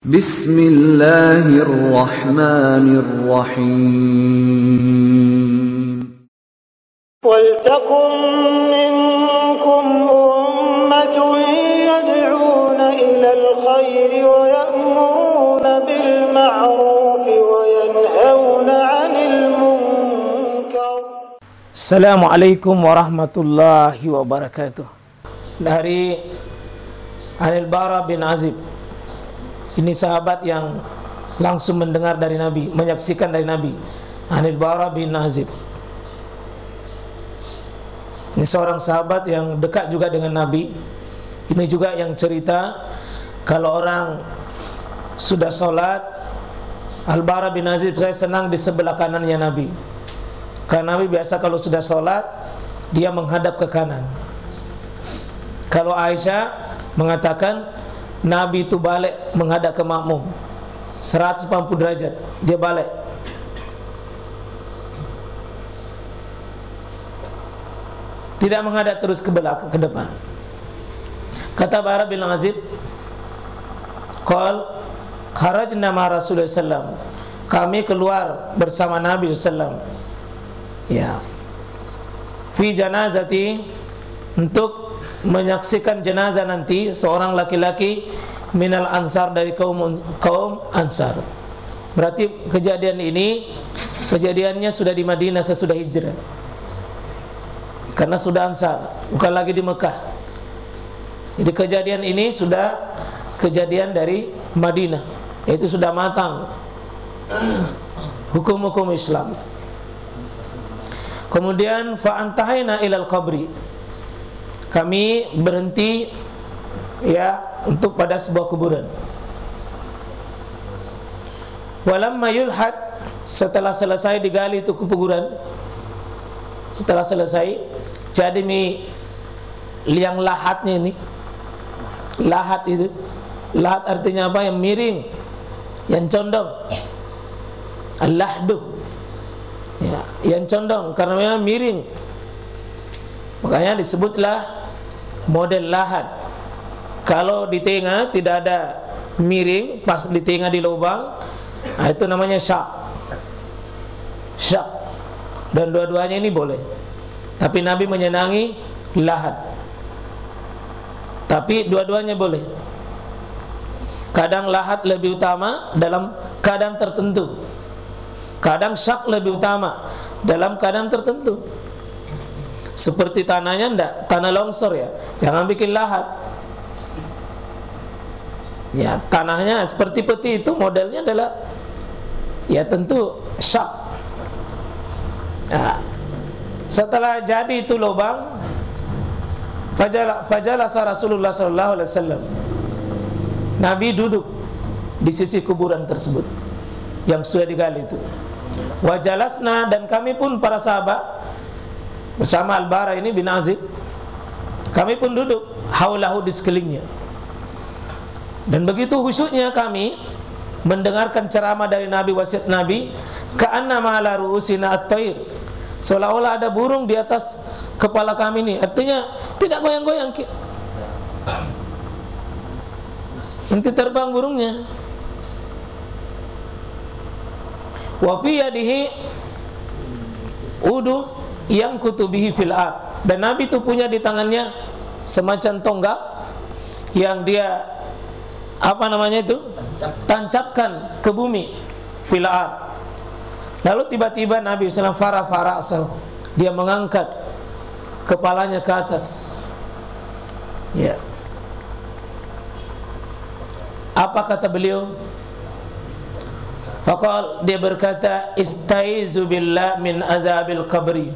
Bismillahirrahmanirrahim. Waltakum minkum ummatun yad'una ilal khairi wa ya'muruna bil ma'ruf wa yanhauna 'anil munkar. Assalamualaikum warahmatullahi wabarakatuh. Dari Anil Bara bin Azib. Ini sahabat yang langsung mendengar dari Nabi, menyaksikan dari Nabi. Anil Bara bin Azib. Ini seorang sahabat yang dekat juga dengan Nabi. Ini juga yang cerita kalau orang sudah sholat, Al-Bara bin Azib, saya senang di sebelah kanannya Nabi. Karena Nabi biasa kalau sudah sholat, dia menghadap ke kanan. Kalau Aisyah mengatakan Nabi itu balik menghadap ke makmum 180 derajat, dia balik. Tidak menghadap terus ke belakang, ke depan. Kata Bara bin Azib, qal kharajna ma Rasulullah sallallahu, kami keluar bersama Nabi sallallahu, ya, fi janazati, untuk menyaksikan jenazah nanti seorang laki-laki minal ansar, dari kaum ansar. Berarti kejadian ini kejadiannya sudah di Madinah sesudah hijrah, karena sudah ansar, bukan lagi di Mekah. Jadi kejadian ini sudah kejadian dari Madinah, yaitu sudah matang hukum-hukum Islam. Kemudian fa'antahaina ilal qabri, kami berhenti ya untuk pada sebuah kuburan. Walamma yulhad, setelah selesai digali itu kuburan, setelah selesai, jadi liang lahatnya ini, lahat itu, lahat artinya apa? Yang miring, yang condong, al-lahdu, ya, yang condong, karena memang miring, makanya disebutlah model lahat. Kalau di tengah tidak ada miring, pas di tengah di lubang, nah itu namanya syak. Syak. Dan dua-duanya ini boleh. Tapi Nabi menyenangi lahat. Tapi dua-duanya boleh. Kadang lahat lebih utama dalam keadaan tertentu. Kadang syak lebih utama dalam keadaan tertentu. Seperti tanahnya enggak, tanah longsor ya, jangan bikin lahat. Ya, tanahnya seperti peti itu modelnya adalah ya tentu syak. Nah, setelah jadi itu lubang, fajalasa Rasulullah sallallahu alaihi wasallam, Nabi duduk di sisi kuburan tersebut yang sudah digali itu. Wajalasna, dan kami pun para sahabat bersama Al-Bara ini bin Azib, kami pun duduk haulahu, di sekelilingnya. Dan begitu khusyuknya kami mendengarkan ceramah dari Nabi, wasiat Nabi, ka'annama ala ru'usina at-tayr, seolah-olah ada burung di atas kepala kami ini. Artinya tidak goyang-goyang, nanti terbang burungnya. Wa fi yadihi udu yang kutubihi fil ard, dan Nabi itu punya di tangannya semacam tonggak yang dia apa namanya itu, tancapkan ke bumi, fil ard. Lalu tiba-tiba Nabi sallallahu alaihi wasallam dia mengangkat kepalanya ke atas, ya. Apa kata beliau? Faqal, dia berkata, istaizu billah min azabil qabri,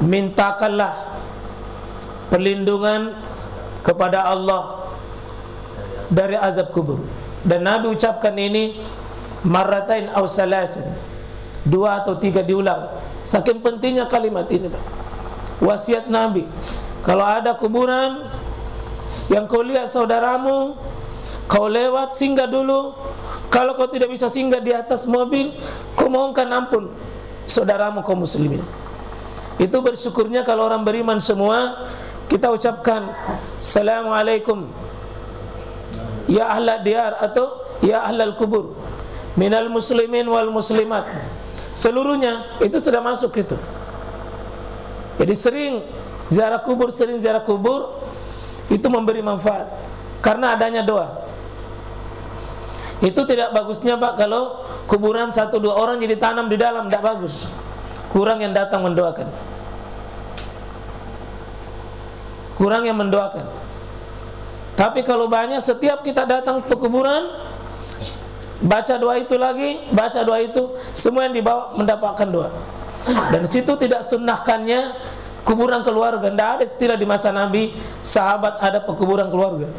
mintakanlah perlindungan kepada Allah dari azab kubur. Dan Nabi ucapkan ini marratain aw salasan, 2 atau 3 diulang. Saking pentingnya kalimat ini, Pak. Wasiat Nabi, kalau ada kuburan yang kau lihat saudaramu, kau lewat, singgah dulu. Kalau kau tidak bisa singgah di atas mobil, kau mohonkan ampun saudaramu kaum muslimin. Itu bersyukurnya kalau orang beriman semua kita ucapkan Assalamualaikum ya ahlal diyar atau ya ahlal kubur, minal muslimin wal muslimat. Seluruhnya itu sudah masuk itu. Jadi sering ziarah kubur itu memberi manfaat karena adanya doa. Itu tidak bagusnya Pak kalau kuburan 1-2 orang jadi tanam di dalam, tidak bagus. Kurang yang datang mendoakan. Kurang yang mendoakan. Tapi kalau banyak, setiap kita datang ke kuburan, baca doa itu lagi, baca doa itu, semua yang dibawa mendapatkan doa. Dan situ tidak sunnahkannya kuburan keluarga. Tidak ada istilah di masa Nabi sahabat ada pekuburan keluarga.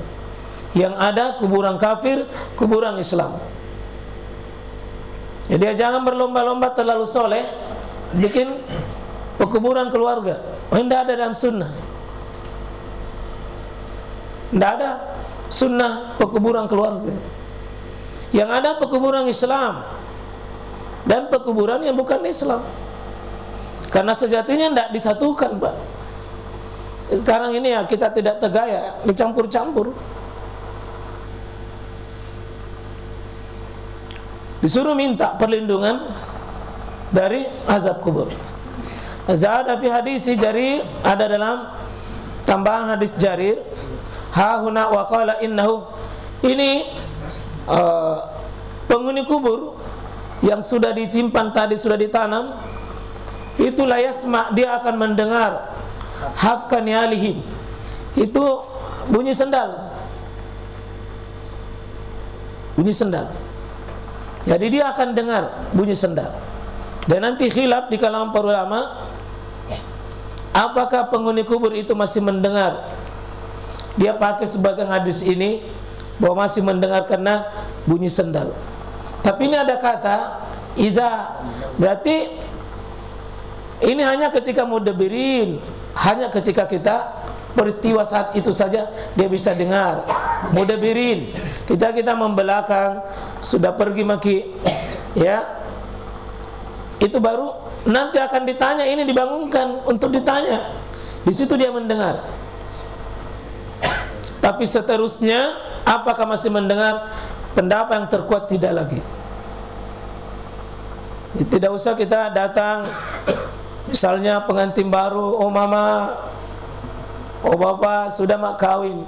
Yang ada kuburan kafir, kuburan Islam. Jadi jangan berlomba-lomba terlalu soleh bikin pekuburan keluarga. Tidak ada dalam sunnah. Tidak ada sunnah pekuburan keluarga. Yang ada pekuburan Islam dan pekuburan yang bukan Islam. Karena sejatinya tidak disatukan Pak. Sekarang ini ya kita tidak tegaya, dicampur-campur. Disuruh minta perlindungan dari azab kubur. Azab fi hadis Jarir, ada dalam tambahan hadis Jarir, ha huna wa qala innahu, ini penghuni kubur yang sudah disimpan tadi, sudah ditanam, itu la yasma, dia akan mendengar hafkan yalihim, itu bunyi sendal. Bunyi sendal. Jadi dia akan dengar bunyi sendal. Dan nanti khilaf di kalangan para ulama, apakah penghuni kubur itu masih mendengar? Dia pakai sebagai hadis ini bahwa masih mendengar karena bunyi sendal. Tapi ini ada kata iza, berarti ini hanya ketika mudabirin, hanya ketika kita peristiwa saat itu saja dia bisa dengar. Mudabirin, kita membelakang, sudah pergi maki, ya, itu baru nanti akan ditanya, ini dibangunkan untuk ditanya, di situ dia mendengar. Tapi seterusnya, apakah masih mendengar? Pendapat yang terkuat tidak lagi. Tidak usah kita datang, misalnya pengantin baru, oh mama, oh bapak sudah mak kawin.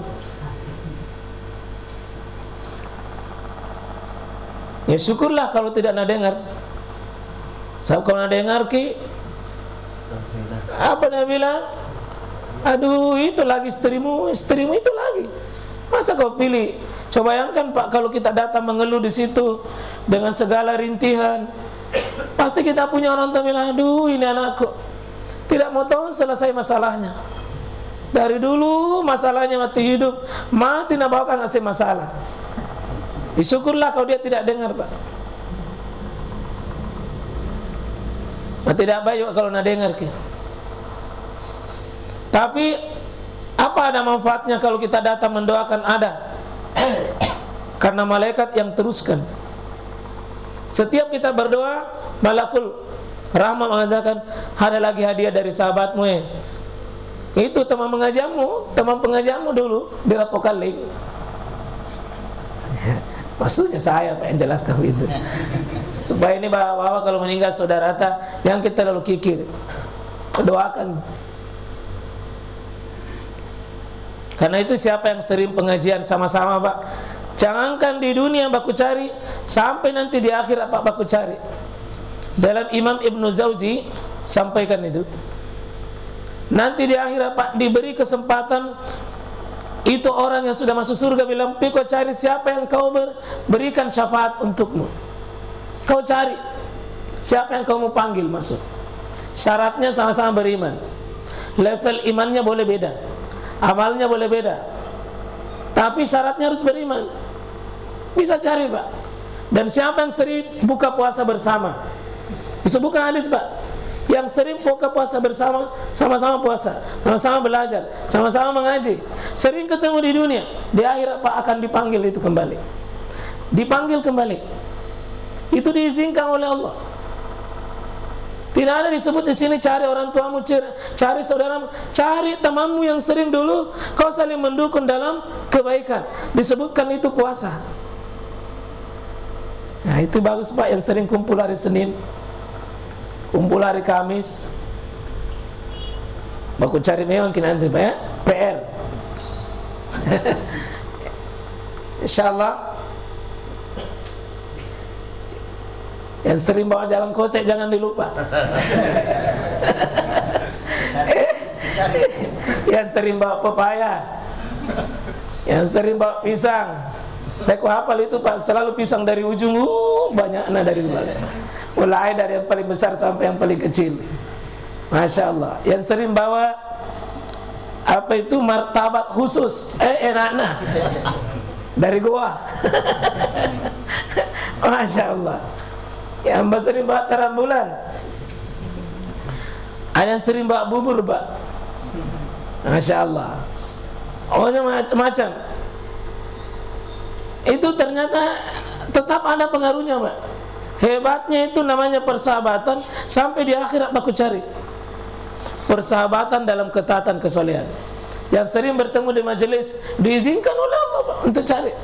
Ya syukurlah kalau tidak nak dengar. Sebab kalau nak dengar ki, apa dia bilang? Aduh, itu lagi istrimu itu lagi. Masa kau pilih? Coba bayangkan Pak, kalau kita datang mengeluh di situ dengan segala rintihan, pasti kita punya orang tua bilang, aduh ini anakku tidak mau tahu selesai masalahnya. Dari dulu masalahnya mati hidup, mati nak bawa ngasih masalah. Syukurlah kalau dia tidak dengar Pak. Tidak baik kalau nak dengar ke. Tapi apa ada manfaatnya kalau kita datang mendoakan? Ada. Karena malaikat yang teruskan. Setiap kita berdoa, malakul rahmah mengatakan, ada lagi hadiah dari sahabatmu ya. Itu teman pengajarmu dulu di Rapokaling. Maksudnya saya Pak yang jelaskan itu. Supaya ini bahwa kalau meninggal saudara yang kita lalu kikir, doakan. Karena itu siapa yang sering pengajian sama-sama Pak, jangankan di dunia baku cari, sampai nanti di akhir apa baku cari. Dalam Imam Ibnu Jauzi sampaikan itu. Nanti di akhir Pak diberi kesempatan, itu orang yang sudah masuk surga bilang, "Pi, kau cari siapa yang kau berikan syafaat untukmu. Kau cari siapa yang kau mau panggil masuk." Syaratnya sama-sama beriman. Level imannya boleh beda, amalnya boleh beda, tapi syaratnya harus beriman. Bisa cari Pak. Dan siapa yang sering buka puasa bersama, itu bukan hadis Pak. Yang sering buka puasa bersama, sama-sama puasa, sama-sama belajar, sama-sama mengaji, sering ketemu di dunia, di akhirat Pak akan dipanggil itu kembali. Dipanggil kembali. Itu diizinkan oleh Allah. Tidak ada disebut di sini cari orang tuamu, cari saudaramu, cari temanmu yang sering dulu kau saling mendukung dalam kebaikan. Disebutkan itu puasa. Nah, itu bagus Pak, yang sering kumpul hari Senin, kumpul hari Kamis. Baku cari memang nanti Pak ya, PR. Insyaallah. Yang sering bawa jalan kotek jangan dilupa. Yang sering bawa pepaya, yang sering bawa pisang. Saya ku hafal itu Pak, selalu pisang dari ujung, banyak anak dari belakang. Mulai dari yang paling besar sampai yang paling kecil. Masya Allah. Yang sering bawa apa itu martabat khusus, enak-enak dari gua. Masya Allah. Yang sering bawa terang bulan. Ada yang sering bawa bubur Pak. Masya Allah. Pokoknya macam-macam. Itu ternyata tetap ada pengaruhnya Pak. Hebatnya itu namanya persahabatan. Sampai di akhirat aku cari persahabatan dalam ketaatan kesolehan. Yang sering bertemu di majelis diizinkan oleh Allah Pak untuk cari.